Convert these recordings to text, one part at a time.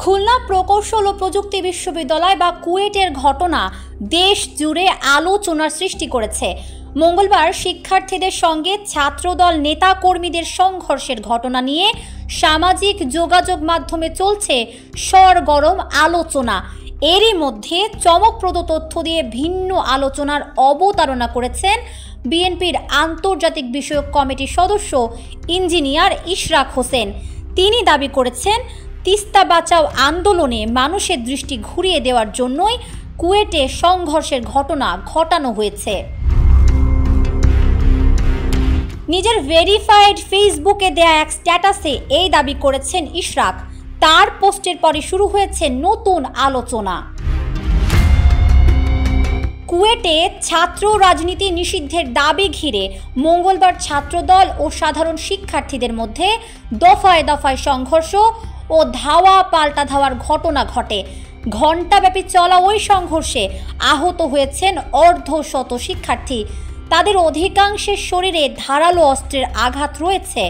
খুলনা প্রকৌশল ও প্রযুক্তি বিশ্ববিদ্যালয় বা কুয়েটের ঘটনা দেশ জুড়ে আলোচনার সৃষ্টি করেছে। মঙ্গলবার শিক্ষার্থীদের সঙ্গে ছাত্রদল নেতাকর্মীদের সংঘর্ষের ঘটনা নিয়ে সামাজিক যোগাযোগ মাধ্যমে চলছে সরগরম আলোচনা। এরই মধ্যে চমকপ্রদ তথ্য দিয়ে ভিন্ন আলোচনার অবতারণা করেছেন বিএনপির আন্তর্জাতিক বিষয়ক কমিটির সদস্য ইঞ্জিনিয়ার ইশরাক হোসেন। তিনি দাবি করেছেন, তিস্তা বাঁচাও আন্দোলনে মানুষের দৃষ্টি ঘুরিয়ে দেওয়ার জন্যই কুয়েটে সংঘর্ষের ঘটনা ঘটানো হয়েছে। নিজের ভেরিফাইড ফেসবুকে দেয়া এক স্ট্যাটাসে এই দাবি করেছেন ইশরাক। তার পোস্টের পরে শুরু হয়েছে নতুন আলোচনা। কুয়েটে ছাত্র রাজনীতি নিষিদ্ধের দাবি ঘিরে মঙ্গলবার ছাত্রদল ও সাধারণ শিক্ষার্থীদের মধ্যে দফায় দফায় সংঘর্ষ ও ধাওয়া পাল্টা ধাওয়ার ঘটনা ঘটে। ঘণ্টাব্যাপী চলা ওই সংঘর্ষে আহত হয়েছেন অর্ধশত শিক্ষার্থী। তাদের অধিকাংশের শরীরে ধারালো অস্ত্রের আঘাত রয়েছে।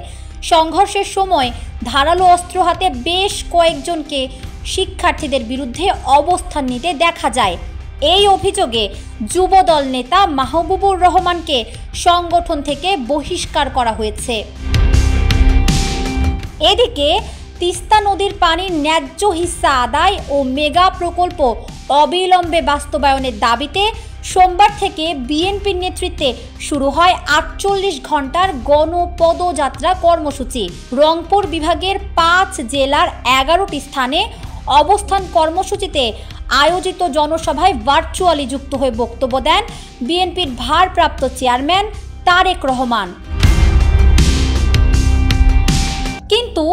সংঘর্ষের সময় ধারালো অস্ত্র হাতে বেশ কয়েকজনকে শিক্ষার্থীদের বিরুদ্ধে অবস্থান নিতে দেখা যায়। এই অভিযোগে যুবদল নেতা মাহবুবুর রহমানকে সংগঠন থেকে বহিষ্কার করা হয়েছে। এদিকে তিস্তা নদীর পানির ন্যায্য হিস্সা আদায় ও মেগা প্রকল্প অবিলম্বে বাস্তবায়নের দাবিতে সোমবার থেকে বিএনপির নেতৃত্বে শুরু হয় ৪৮ ঘণ্টার গণপদযাত্রা কর্মসূচি। রংপুর বিভাগের ৫ জেলার ১১টি স্থানে অবস্থান কর্মসূচিতে আয়োজিত জনসভায় ভার্চুয়ালি যুক্ত হয়ে বক্তব্য দেন বিএনপির ভারপ্রাপ্ত চেয়ারম্যান তারেক রহমান। কিন্তু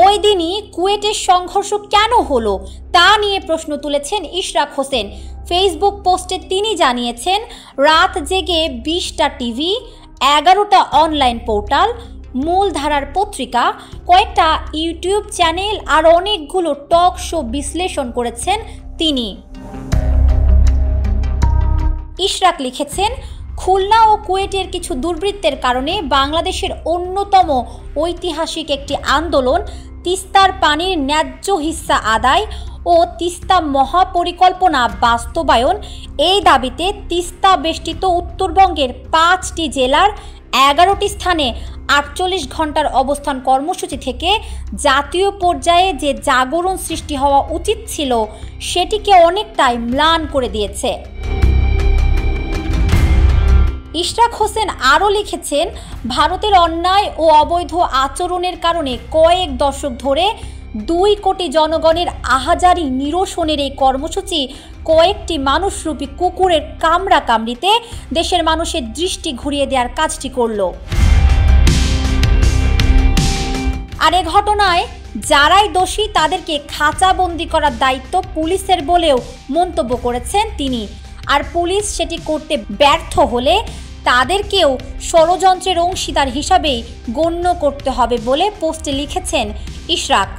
ওই দিনই কুয়েটের সংঘর্ষ কেন হলো তা নিয়ে প্রশ্ন তুলেছেন ইশরাক হোসেন। ফেসবুক পোস্টে তিনি জানিয়েছেন, রাত জেগে ২০টা টিভি, ১১টা অনলাইন পোর্টাল, মূলধারার পত্রিকা, কয়েকটা ইউটিউব চ্যানেল আর অনেকগুলো টক শো বিশ্লেষণ করেছেন তিনি। ইশরাক লিখেছেন, খুলনা ও কুয়েটের কিছু দুর্বৃত্তের কারণে বাংলাদেশের অন্যতম ঐতিহাসিক একটি আন্দোলন তিস্তার পানির ন্যায্য হিস্সা আদায় ও তিস্তা মহাপরিকল্পনা বাস্তবায়ন, এই দাবিতে তিস্তা বেষ্টিত উত্তরবঙ্গের ৫টি জেলার ১১টি স্থানে ৪৮ ঘণ্টার অবস্থান কর্মসূচি থেকে জাতীয় পর্যায়ে যে জাগরণ সৃষ্টি হওয়া উচিত ছিল সেটিকে অনেকটাই ম্লান করে দিয়েছে। ইশরাক হোসেন আরও লিখেছেন, ভারতের অন্যায় ও অবৈধ আচরণের কারণে কয়েক দশক ধরে ২ কোটি জনগণের আহাজারি নিরসনের এই কর্মসূচি কয়েকটি মানুষরূপী কুকুরের কামড়া কামড়িতে দেশের মানুষের দৃষ্টি ঘুরিয়ে দেওয়ার কাজটি করল। আর এ ঘটনায় যারাই দোষী তাদেরকে খাঁচাবন্দি করার দায়িত্ব পুলিশের বলেও মন্তব্য করেছেন তিনি। আর পুলিশ সেটি করতে ব্যর্থ হলে তাদেরকেও ষড়যন্ত্রের অংশীদার হিসাবেই গণ্য করতে হবে বলে পোস্টে লিখেছেন ইশরাক।